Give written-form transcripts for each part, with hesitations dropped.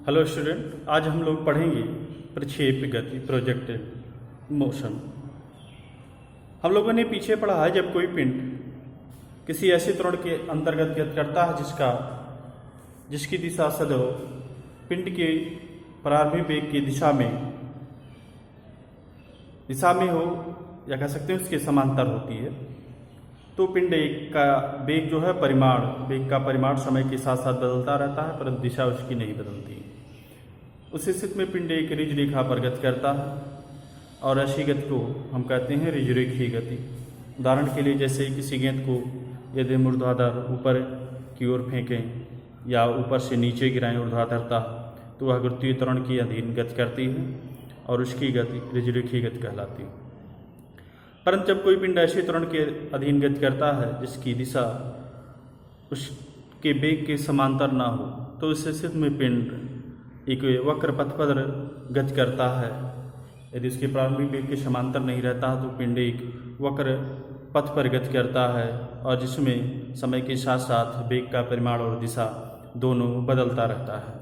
Hello student, आज हम लोग पढ़ेंगे प्रक्षेप गति प्रोजेक्टेड मोशन। हम लोगों ने पीछे पढ़ा है जब कोई पिंड किसी ऐसे त्वरण के अंतर्गत गति करता है जिसकी दिशा सदैव पिंड के प्रारंभिक वेग की दिशा में हो, या कह सकते हैं उसके समांतर होती है, तो पिंड एक का वेग जो है वेग का परिमाण समय के साथ साथ बदलता रहता है, परंतु दिशा उसकी नहीं बदलती। उस स्थिति में पिंड एक ऋज रेखा पर गति करता है और ऐसी गति को हम कहते हैं ऋजुरेखीय गति। उदाहरण के लिए, जैसे किसी गेंद को यदि हम ऊर्ध्वाधर ऊपर की ओर फेंकें या ऊपर से नीचे गिराएं ऊर्ध्वाधरता, तो वह गुरुत्वीय त्वरण के अधीन गति करती है और उसकी गति ऋजुरेखीय गति कहलाती है। परंतु जब कोई पिंड ऐसे त्वरण के अधीन गति करता है जिसकी दिशा उसके वेग के समांतर ना हो, तो इस स्थिति में पिंड एक वक्र पथ पर गति करता है। यदि उसके प्रारंभिक वेग के समांतर नहीं रहता है तो पिंड एक वक्र पथ पर गति करता है और जिसमें समय के साथ साथ वेग का परिमाण और दिशा दोनों बदलता रहता है।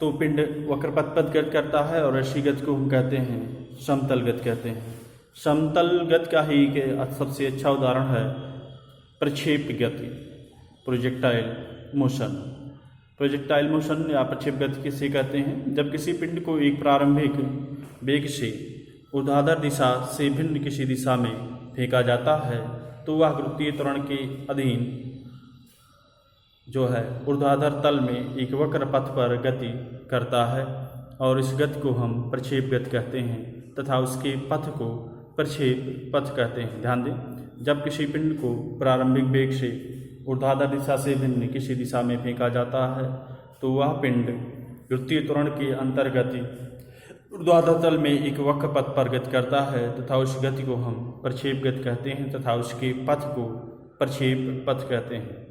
तो पिंड वक्र पथ पर गति करता है और ऐसी गति को हम कहते हैं समतल गति कहते हैं। समतल गति का ही सबसे अच्छा उदाहरण है प्रक्षेप गति, प्रोजेक्टाइल मोशन। प्रोजेक्टाइल मोशन या प्रक्षेप गति किसे कहते हैं? जब किसी पिंड को एक प्रारंभिक वेग से ऊर्ध्वाधर दिशा से भिन्न किसी दिशा में फेंका जाता है तो वह गुरुत्वीय त्वरण के अधीन जो है ऊर्ध्वाधर तल में एक वक्र पथ पर गति करता है और इस गति को हम प्रक्षेप गति कहते हैं तथा उसके पथ को प्रक्षेप पथ कहते हैं। ध्यान दें, जब किसी पिंड को प्रारंभिक वेग से ऊर्ध्वाधर दिशा से भिन्न किसी दिशा में फेंका जाता है तो वह पिंड गुरुत्वीय त्वरण के अंतर्गत ऊर्ध्वाधर तल में एक वक्र पथ पर गति करता है तथा उस गति को हम प्रक्षेप गति कहते हैं तथा उसके पथ को प्रक्षेप पथ कहते हैं।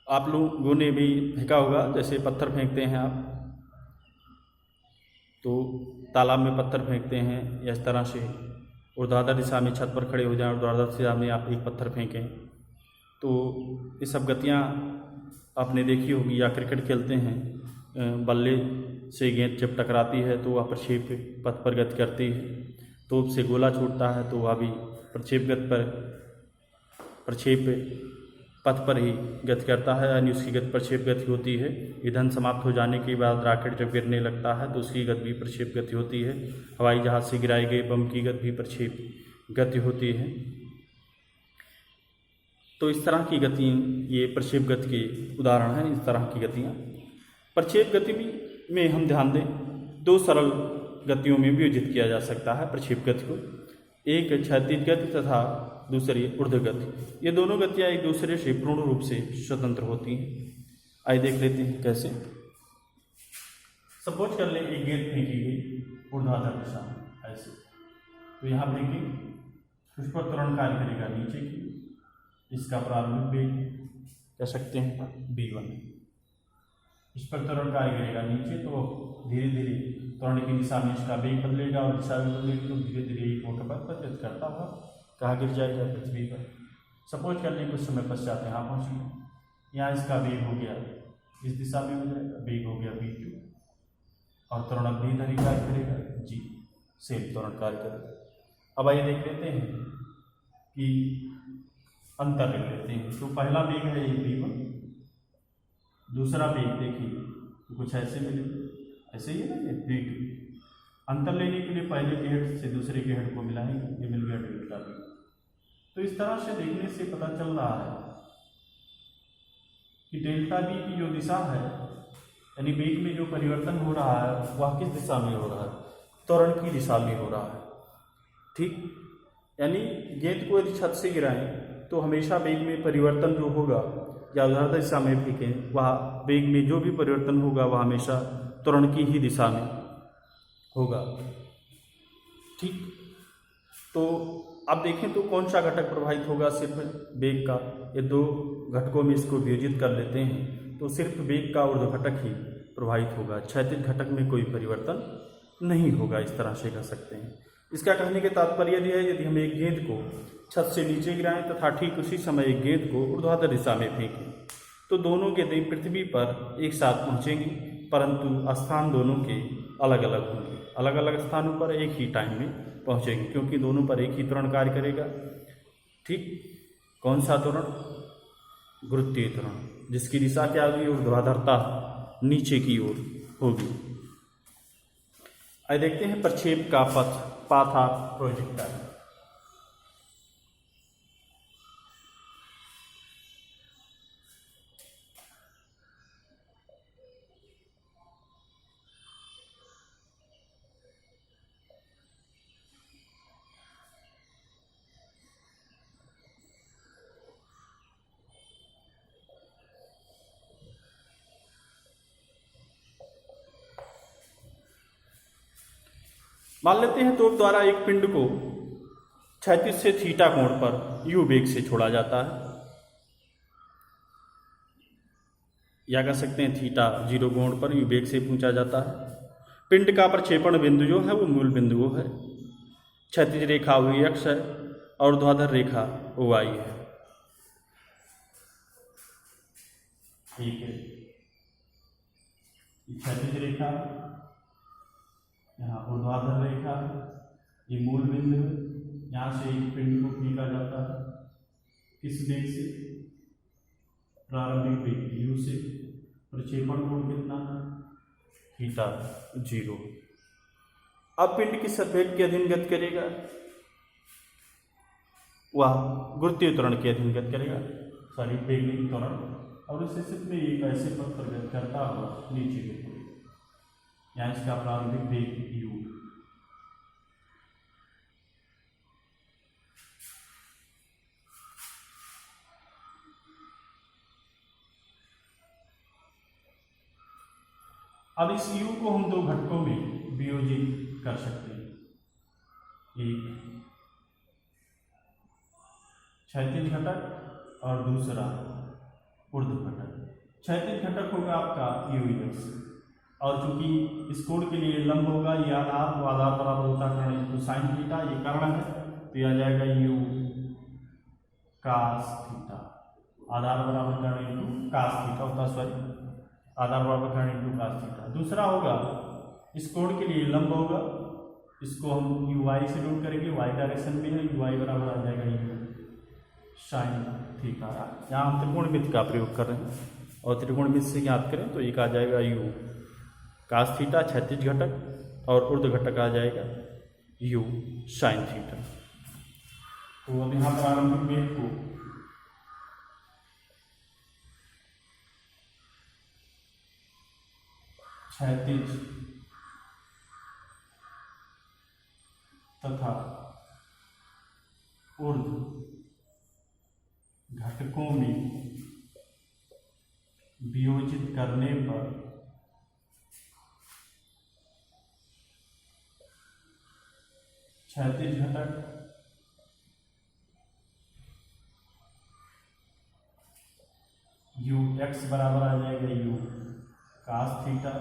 आप लोगों ने भी फेंका होगा, जैसे पत्थर फेंकते हैं आप, तो तालाब में पत्थर फेंकते हैं या इस तरह से ऊर्ध्वाधर दिशा में छत पर खड़े हो जाएं, ऊर्ध्वाधर दिशा में आप एक पत्थर फेंकें, तो ये सब गतियाँ आपने देखी होगी। या क्रिकेट खेलते हैं, बल्ले से गेंद जब टकराती है तो वह प्रक्षेप पथ पर गति करती है, तोप से गोला छूटता है तो वह भी प्रक्षेप पथ पर ही गति करता है, यानी उसकी गति प्रक्षेप गति होती है। ईंधन समाप्त हो जाने के बाद रॉकेट जब गिरने लगता है तो उसकी गति भी प्रक्षेप गति होती है। हवाई जहाज से गिराए गए बम की गति भी प्रक्षेप गति होती है। तो इस तरह की गति ये प्रक्षेप गति के उदाहरण हैं। इस तरह की गतियाँ प्रक्षेप गति में हम ध्यान दें, दो सरल गतियों में विभाजित किया जा सकता है प्रक्षेप गति को। एक क्षैतिज गति तथा दूसरी ऊर्ध्व गति। ये दोनों गतियाँ एक दूसरे से पूर्ण रूप से स्वतंत्र होती हैं। आइए देख लेते हैं कैसे। सपोज कर लें एक गेंद फेंकी गई ऊर्ध्वाधर दिशा में ऐसे, तो यहाँ फेंकी, उस पर त्वरण कार्य करेगा नीचे की, इसका प्रारंभिक वेग कह सकते हैं v1। इस पर त्वरण कार्य करेगा नीचे तो धीरे धीरे त्वरण की दिशा में इसका वेग बदलेगा और दिशा भी बदलेगी, तो धीरे धीरे एक वक्र पथ पर गति करता हुआ कहाँ गिर जाएगा? पृथ्वी पर। सपोज कर लें कुछ समय पश्चात यहाँ पहुँच गए, यहाँ इसका वेग हो गया इस दिशा में हो जाएगा, वेग हो गया v2 और त्वरण भी इधर ही कार्य करेगा g, सेम त्वरण कार्य करेगा। अब आइए देख लेते हैं कि अंतर लिख लेते हैं। तो पहला वेग है ये v1, दूसरा वेग देखिए तो कुछ ऐसे मिलेगा, ऐसे ही है ना, ये v2। अंतर लेने के लिए पहले के हेड से दूसरे के हेड को मिलाएंगे, ये मिल गया डेल्टा v। तो इस तरह से देखने से पता चल रहा है कि डेल्टा v की जो दिशा है, यानी वेग में जो परिवर्तन हो रहा है वह किस दिशा में हो रहा है? त्वरण की दिशा में हो रहा है। ठीक, यानी गेंद को यदि छत से गिराएं तो हमेशा वेग में परिवर्तन जो होगा या ऊर्ध्वाधर दिशा में फेंकें, वह वेग में जो भी परिवर्तन होगा वह हमेशा त्वरण की ही दिशा में होगा। ठीक, तो अब देखें तो कौन सा घटक प्रभावित होगा? सिर्फ वेग का। ये दो घटकों में इसको विभाजित कर लेते हैं तो सिर्फ वेग का ऊर्ध्व घटक ही प्रभावित होगा, क्षैतिज घटक में कोई परिवर्तन नहीं होगा। इस तरह से कह सकते हैं। इसका कहने के तात्पर्य यदि है, यदि हम एक गेंद को छत से नीचे गिराएं तथा ठीक उसी समय एक गेंद को ऊर्ध्वाधर दिशा में फेंकें तो दोनों गति पृथ्वी पर एक साथ पहुँचेंगी, परंतु स्थान दोनों के अलग अलग होंगे। अलग अलग स्थानों पर एक ही टाइम में पहुँचेंगे, क्योंकि दोनों पर एक ही त्वरण कार्य करेगा। ठीक, कौन सा त्वरण? गुरुत्वीय त्वरण, जिसकी दिशा क्या होगी? ऊर्ध्वाधरता नीचे की ओर होगी। आइए देखते हैं प्रक्षेप का पथ, पाथ ऑफ प्रोजेक्टाइल। मान लेते हैं तोप द्वारा एक पिंड को क्षैतिज से थीटा कोण पर यू वेग से छोड़ा जाता है, या कह सकते हैं थीटा 0 कोण पर यू वेग से पहुंचा जाता है। पिंड का प्रक्षेपण बिंदु जो है वो मूल बिंदु है। क्षैतिज रेखा हुई एक्स है और ऊर्ध्वाधर रेखा वाई है। ठीक है, क्षैतिज रेखा, यहाँ ऊर्ध्वाधर रेखा, ये मूल बिंदु है। यहाँ से एक पिंड को खींचा जाता है, किस वेग से? प्रारंभिक वेग u से। प्रक्षेपण कोण कितना है? थीटा 0। अब पिंड किस वेग के अधीन गति करेगा? वह गुरुत्वीय त्वरण के अधीन गति करेगा, सॉरी वेग नहीं त्वरण। और इस स्थिति में एक ऐसे पथ पर गति करता हुआ नीचे की ओर, यहाँ इसका प्रारंभिक वेग u। अब इस u को हम दो घटकों में वियोजित कर सकते हैं। एक क्षैतिज घटक और दूसरा ऊर्ध्व घटक। क्षैतिज घटक होगा आपका ux, और चूंकि इस कोण के लिए लंब होगा ये आधार, तो आधार बराबर होता है कर्ण इंटू साइन थीटा, ये कर्ण है तो यह आ जाएगा u cos थीटा। आधार बराबर कर्ण इंटू cos थीटा होता, सॉरी आधार बराबर कर्ण इंटू cos थीटा। दूसरा होगा इस कोण के लिए लंब होगा, इसको हम uy से नोट करेंगे, y डायरेक्शन में है, uy बराबर आ जाएगा u साइन थीटा। यहाँ हम त्रिकोणमिति का प्रयोग कर रहे हैं और त्रिकोणमिति से ज्ञात करें तो एक आ जाएगा u cos थीटा क्षैतिज घटक, और ऊर्ध्व घटक आ जाएगा u साइन थीटा। तो अब यहाँ प्रारंभिक वेग को क्षैतिज तथा ऊर्ध्व घटकों में वियोजित करने पर क्षैतिज घटक ux बराबर आ जाएगा u cos थीटा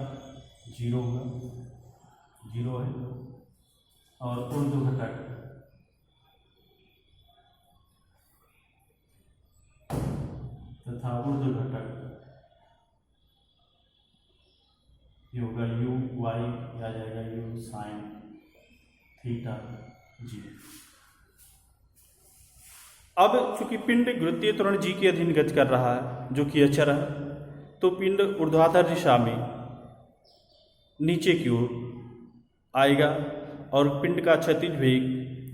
0 होगा, 0 है, और ऊर्ध्व घटक तथा ऊर्ध्व घटक ये होगा u y, आ जाएगा u साइन थीटा 0। अब चूंकि पिंड गुरुत्वीय त्वरण g के अधीन गति कर रहा है जो कि अचर है, तो पिंड ऊर्ध्वाधर दिशा में नीचे की ओर आएगा और पिंड का क्षैतिज वेग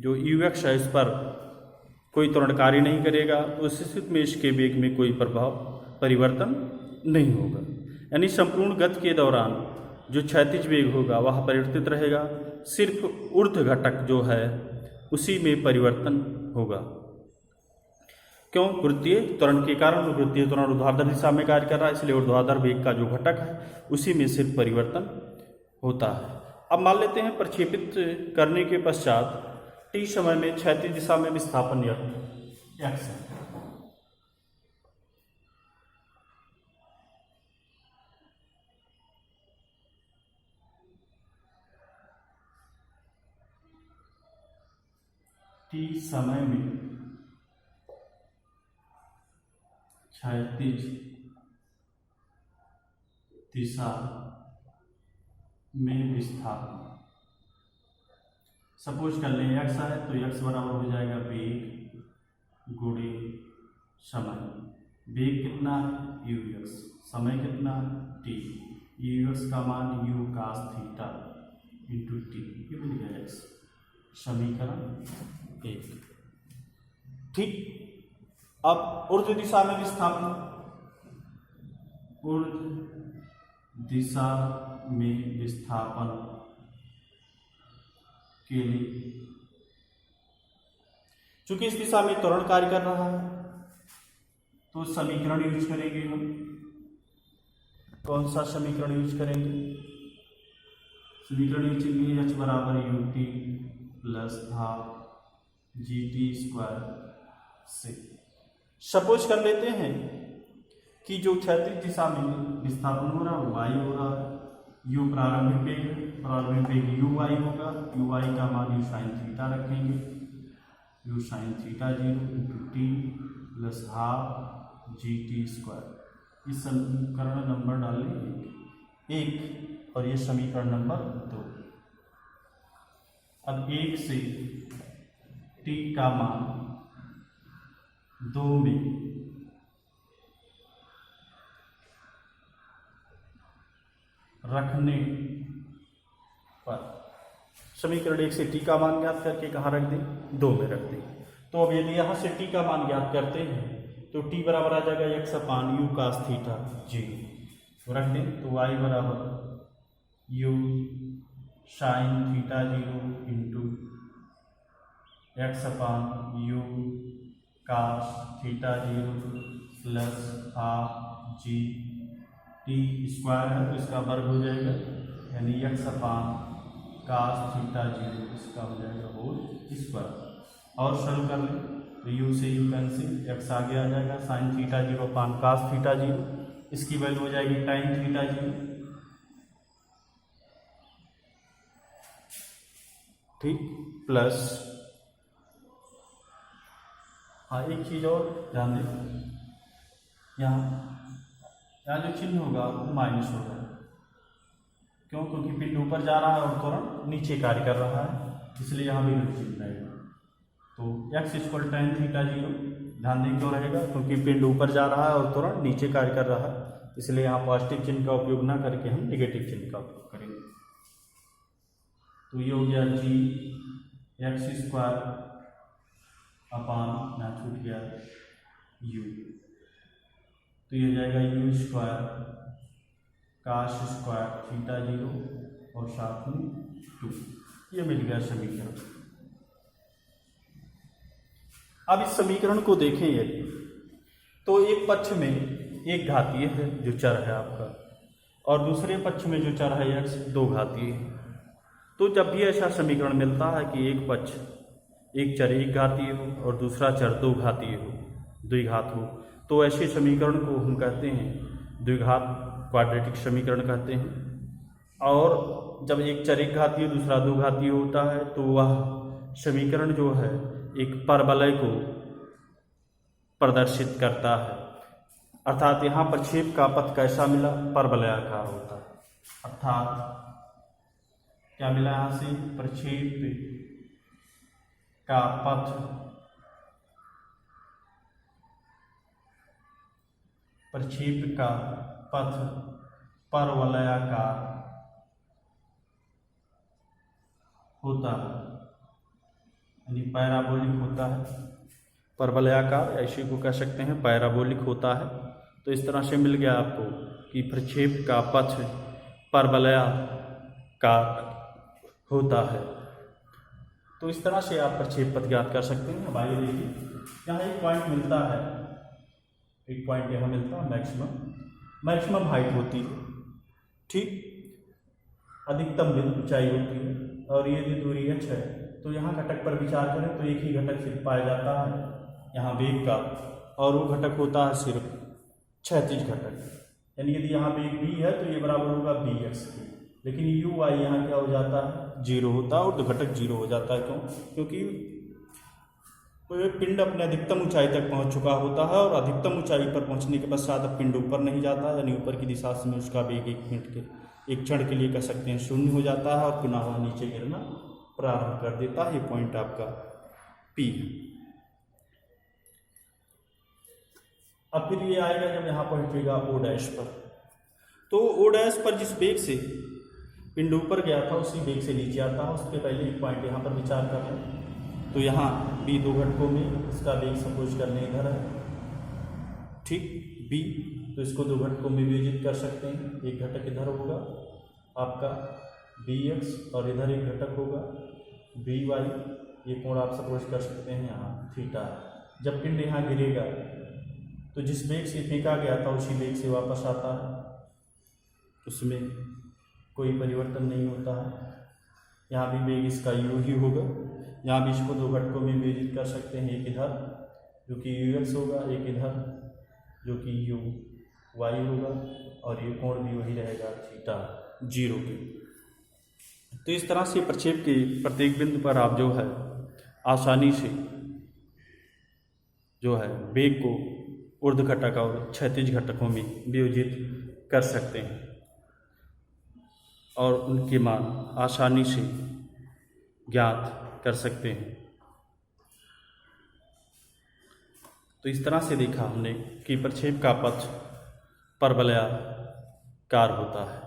जो ux है इस पर कोई त्वरण कार्य नहीं करेगा, तो उस स्थिति में इसके वेग में कोई प्रभाव परिवर्तन नहीं होगा। यानी संपूर्ण गति के दौरान जो क्षैतिज वेग होगा वह परिवर्तित रहेगा, सिर्फ ऊर्ध्व घटक जो है उसी में परिवर्तन होगा। क्यों? गुरुत्वीय त्वरण के कारण। गुरुत्वीय त्वरण ऊर्ध्वाधर दिशा में कार्य कर रहा है, इसलिए ऊर्ध्वाधर वेग का जो घटक है उसी में सिर्फ परिवर्तन होता है। अब मान लेते हैं प्रक्षेपित करने के पश्चात t समय में क्षैतिज दिशा में विस्थापन x है। t समय में क्षैतिज दिशा में विस्थापन। सपोज कर लें x है तो x बराबर हो जाएगा वेग गुणे समय। वेग कितना है ux, समय कितना t, ux का मान u cos theta into T, ये मिल गया x। समीकरण 1। ठीक। अब ऊर्ध्व दिशा में विस्थापन, ऊर्ध्व दिशा में विस्थापन के लिए, चूंकि इस दिशा में त्वरण कार्य कर रहा है तो समीकरण यूज करेंगे हम। कौन सा समीकरण यूज करेंगे? समीकरण यूज करेंगे h बराबर ut plus half G T square से। सपोज कर लेते हैं कि जो क्षैतिज दिशा में विस्थापन हो रहा है वो y हो रहा है, u प्रारंभिक वेग u y होगा, u y का मान u साइन थीटा रखेंगे, u sine theta 0 into T plus half G T square. इस समीकरण नंबर डालें 1 और ये समीकरण नंबर 2। अब 1 से t का मान 2 में रखने पर, समीकरण 1 से t का मान ज्ञात करके कहाँ रख दें? 2 में रख दें। तो अब यदि यहाँ से t का मान ज्ञात करते हैं तो t बराबर आ जाएगा x अपान u cos थीटा 0 रख दें, तो y बराबर u sine theta 0 into x अपान u cos theta 0 plus half G T square है तो इसका वर्ग हो जाएगा, यानी x अपान cos थीटा 0 इसका हो जाएगा होल स्क्वायर। और सरल कर लें तो u से u कैंसिल, x आगे आ जाएगा, साइन थीटा 0 अपान cos थीटा 0, इसकी वैल्यू हो जाएगी टाइन थीटा 0। ठीक, प्लस हाँ एक चीज़ और ध्यान दें, यहाँ जो चिन्ह होगा वो माइनस होगा। क्यों? क्योंकि पिंड ऊपर जा रहा है और त्वरण नीचे कार्य कर रहा है, इसलिए यहाँ भी ऋण चिन्ह रहेगा। तो x इक्वल tan थीटा 0, ध्यान दें क्यों रहेगा? क्योंकि पिंड ऊपर जा रहा है और त्वरण नीचे कार्य कर रहा है, इसलिए यहाँ पॉजिटिव चिन्ह का उपयोग ना करके हम नेगेटिव चिन्ह का उपयोग करेंगे। तो ये हो गया जी एक्स स्क्वायर अपान यहाँ छूट गया u, तो ये हो जाएगा u स्क्वायर काश स्क्वायर थीटा 0 और साथ में 2, ये मिल गया समीकरण। अब इस समीकरण को देखें यदि, तो एक पक्ष में एक घातीय है जो चर है आपका, और दूसरे पक्ष में जो चर है x दो घातीय है। तो जब भी ऐसा समीकरण मिलता है कि एक पक्ष एक चर एक घातीय हो और दूसरा चर दो घातीय हो, द्विघात हो, तो ऐसे समीकरण को हम कहते हैं द्विघात क्वाड्रेटिक समीकरण कहते हैं। और जब एक चर एक घातीय दूसरा दो घातीय होता है तो वह समीकरण जो है एक परवलय को प्रदर्शित करता है, अर्थात यहाँ प्रक्षेप का पथ कैसा मिला? परवलयाकार होता है। अर्थात क्या मिला यहाँ से? प्रक्षेप का पथ परवलयाकार होता है, यानी पैराबोलिक होता है। परवलयाकार ऐसे को कह सकते हैं, पैराबोलिक होता है। तो इस तरह से मिल गया आपको कि प्रक्षेप का पथ परवलयाकार होता है। तो इस तरह से आप प्रक्षेप पथ ज्ञात कर सकते हैं। अब आइए देखिए, यहाँ एक पॉइंट मिलता है, एक पॉइंट यहाँ मिलता है मैक्सिमम हाइट होती है, ठीक, अधिकतम ऊंचाई होती है, और ये यदि दूरी h है तो यहाँ घटक पर विचार करें तो एक ही घटक सिर्फ पाया जाता है यहाँ वेग का, और वो घटक होता है सिर्फ क्षैतिज घटक। यानी यदि यहाँ वेग v है तो ये बराबर होगा bx के, लेकिन u y यहाँ क्या हो जाता है? 0 होता है, और तो घटक 0 हो जाता है। क्यों? क्योंकि कोई पिंड अपने अधिकतम ऊंचाई तक पहुंच चुका होता है और अधिकतम ऊंचाई पर पहुंचने के पश्चात अब पिंड ऊपर नहीं जाता, यानी ऊपर की दिशा में उसका वेग एक क्षण के लिए कह सकते हैं शून्य हो जाता है और पुनः वह नीचे गिरना प्रारंभ कर देता है। ये पॉइंट आपका पी है। अब फिर ये आएगा जब यहाँ पहुंचेगा ओ डैश पर, तो ओ डैश पर जिस वेग से पिंड ऊपर गया था उसी वेग से नीचे आता है। उसके पहले एक पॉइंट यहाँ पर विचार कर लें, तो यहाँ बी दो घटकों में इसका वेग सपोज करने इधर है, ठीक बी, तो इसको दो घटकों में विभाजित कर सकते हैं। एक घटक इधर होगा आपका बी एक्स और इधर एक घटक होगा बी वाई। ये कोण आप सपोज कर सकते हैं यहाँ थीटा। जब पिंड यहाँ गिरेगा तो जिस वेग से फेंका गया था उसी वेग से वापस आता है, उसमें कोई परिवर्तन नहीं होता है। यहाँ भी वेग इसका यू ही होगा। यहाँ भी इसको दो घटकों में विभाजित कर सकते हैं, एक इधर जो कि यू एक्स होगा, एक इधर जो कि यू वाई होगा, और ये कोण भी वही रहेगा थीटा 0 के। तो इस तरह से प्रक्षेप के प्रत्येक बिंदु पर आप जो है आसानी से जो है वेग को ऊर्ध्व घटक और क्षैतिज घटकों में विभाजित कर सकते हैं और उनके मान आसानी से ज्ञात कर सकते हैं। तो इस तरह से देखा हमने कि प्रक्षेप का पथ परवलयाकार होता है।